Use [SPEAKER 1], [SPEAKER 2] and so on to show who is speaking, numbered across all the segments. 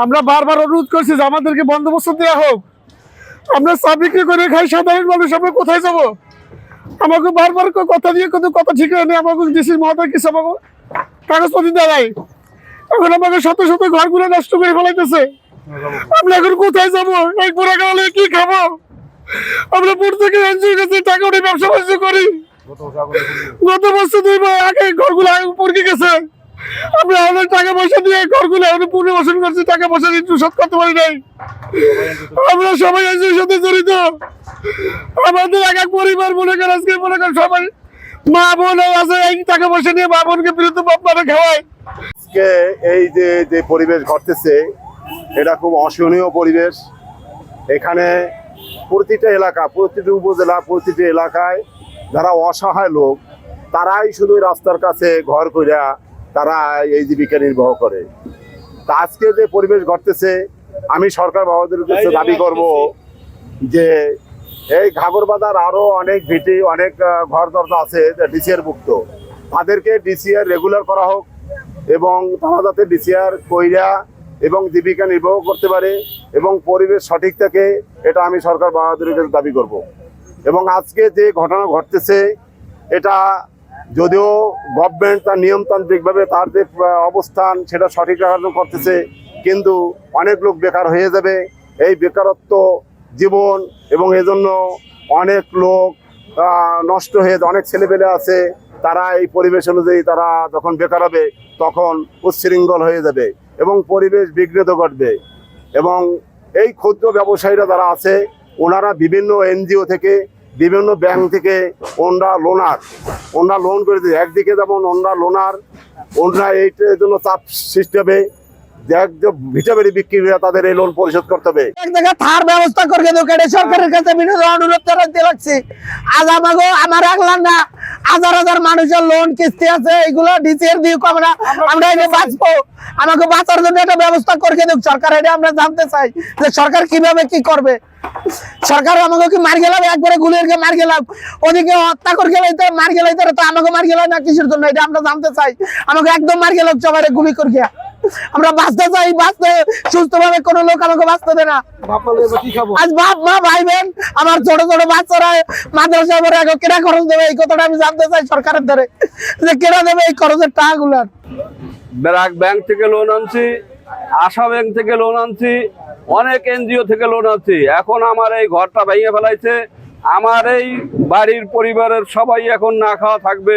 [SPEAKER 1] আমরা বারবার অনুরোধ করছি যে আমাদেরকে বন্দোবস্ত দেওয়া হোক। আমরা চা বিক্রি করে খাই, সাধারণ মানুষ, আমরা কোথায় যাব? আমাকে বারবার কথা দিয়ে কিন্তু কথা ঠিক হয়নি। আমাকে ডিসি মহোদয় কিছু আমাকে কাগজপত্র দেয়, এখন আমাকে শত শত ঘরগুলো নষ্ট করে ফেলাইতেছে। আমরা এখন কোথায় যাবো? এই পুরা গেলে কি খাবো? আমরা প্রত্যেকে এনজিওর কাছে টাকা উঠে ব্যবসা বাণিজ্য করি। গত বছর 2 মাস আগে ঘরগুলো পড়কে গেছে। আমরা অনেক টাকা পয়সা দিয়ে ঘরগুলো পুনর্বাসন করছি, টাকা পয়সা একটু শোধ করতে পারি নাই। আমরা সবাই এনজিওর সাথে জড়িত। আমাদের এক পরিবার মনে করেন, আজকে মনে করেন সবাই মা বোন আছে, এই টাকা পয়সা নিয়ে মা বোনকে বিরুদ্ধ বাপমারা খাওয়ায়।
[SPEAKER 2] আজকে এই যে পরিবেশ ঘটতেছে, এটা খুব অসহনীয় পরিবেশ। এখানে প্রতিটা এলাকা, প্রতিটি উপজেলা, প্রতিটি এলাকায় যারা অসহায় লোক, তারাই শুধু রাস্তার কাছে ঘর কইরা তারা এই জীবিকা নির্বাহ করে। তা আজকে যে পরিবেশ ঘটতেছে, আমি সরকার বাবাদের কাছে দাবি করব যে এই ঘাগরবাজার আরো অনেক ভিটি, অনেক ঘর দরজা আছে ডিসিআর মুক্ত, তাদেরকে ডিসিআর রেগুলার করা হোক এবং তারা যাতে ডিসিআর কইরা এবং জীবিকা নির্বাহ করতে পারে এবং পরিবেশ সঠিক থাকে, এটা আমি সরকার বাহাদুরের কাছে দাবি করব। এবং আজকে যে ঘটনা ঘটতেছে, এটা যদিও গভর্নমেন্ট তার নিয়মতান্ত্রিকভাবে তার যে অবস্থান সেটা সঠিক রাখার করতেছে, কিন্তু অনেক লোক বেকার হয়ে যাবে। এই বেকারত্ব জীবন, এবং এজন্য অনেক লোক নষ্ট হয়ে, অনেক ছেলেপেলে আছে, তারা এই পরিবেশ অনুযায়ী তারা যখন বেকার হবে তখন উচ্ছৃঙ্খল হয়ে যাবে এবং পরিবেশ বিঘ্নিত ঘটবে। এবং এই ক্ষুদ্র ব্যবসায়ীরা যারা আছে, ওনারা বিভিন্ন এনজিও থেকে, বিভিন্ন ব্যাংক থেকে ওনারা লোন করে দিচ্ছে। একদিকে যেমন ওনারা এইটার জন্য চাপ সৃষ্টি হবে, ভিটাবেরি বিক্রি করে তাদের এই লোন পরিশোধ করতে হবে।
[SPEAKER 3] এক জায়গায় থার ব্যবস্থা করে দেবো, সরকারের কাছে বিনোদন অনুরোধ জানাতে লাগছে। আজ আমার রাখলাম না, হাজার মানুষের লোন কিস্তি আছে, এগুলো ডিসিআর দিয়ে আমরা এটা বাঁচবো। আমাকে বাঁচার জন্য একটা ব্যবস্থা করে দেব সরকার। এটা আমরা জানতে চাই যে সরকার কিভাবে কি করবে। সরকার আমাকে কি মার গেলাম, একবারে গুলিয়ে মার গেলাম, ওদিকে হত্যা করে গেলাইতে মার গেলাইতে, তো আমাকে মার গেলাম না কিসের জন্য, এটা আমরা জানতে চাই। আমাকে একদম মার গেলাম, সবাই গুলি করে গিয়া। আমরা বাঁচতে চাই, বাঁচতে সুস্থ ভাবে, কোনো লোক আমাকে বাঁচতে দেয় না। আজ বাপ মা ভাই বোন, আমার ছোট ছোট বাচ্চারা মাদ্রাসা পড়ে, কেনা খরচ দেবে, এই কথাটা আমি জানতে চাই সরকারের ধরে, যে কেনা দেবে এই খরচের টাকাগুলার।
[SPEAKER 4] ব্র্যাক ব্যাংক থেকে লোন আনছি, আশা ব্যাংক থেকে লোন আনছি, অনেক এনজিও থেকে লোন আনছি। এখন আমার এই ঘরটা ভেঙে ফেলাইছে, আমার এই বাড়ির পরিবারের সবাই এখন না খাওয়া থাকবে।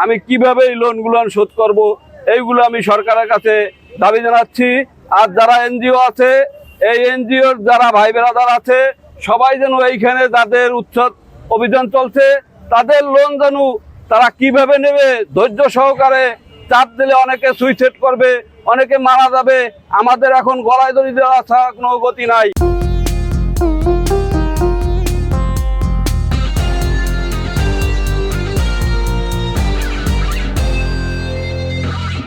[SPEAKER 4] আমি কিভাবে এই লোনগুলো শোধ করব, এইগুলো আমি সরকারের কাছে দাবি জানাচ্ছি। আর যারা এনজিও আছে, এই এনজিওর যারা ভাই বেরাদার আছে, সবাই যেন এইখানে যাদের উচ্ছেদ অভিযান চলছে, তাদের লোন যেন তারা কিভাবে নেবে, ধৈর্য সহকারে। চাপ দিলে অনেকে সুইসাইড করবে, অনেকে মারা যাবে। আমাদের এখন গলায় দড়ি দেওয়া ছাড়া কোনো গতি নাই।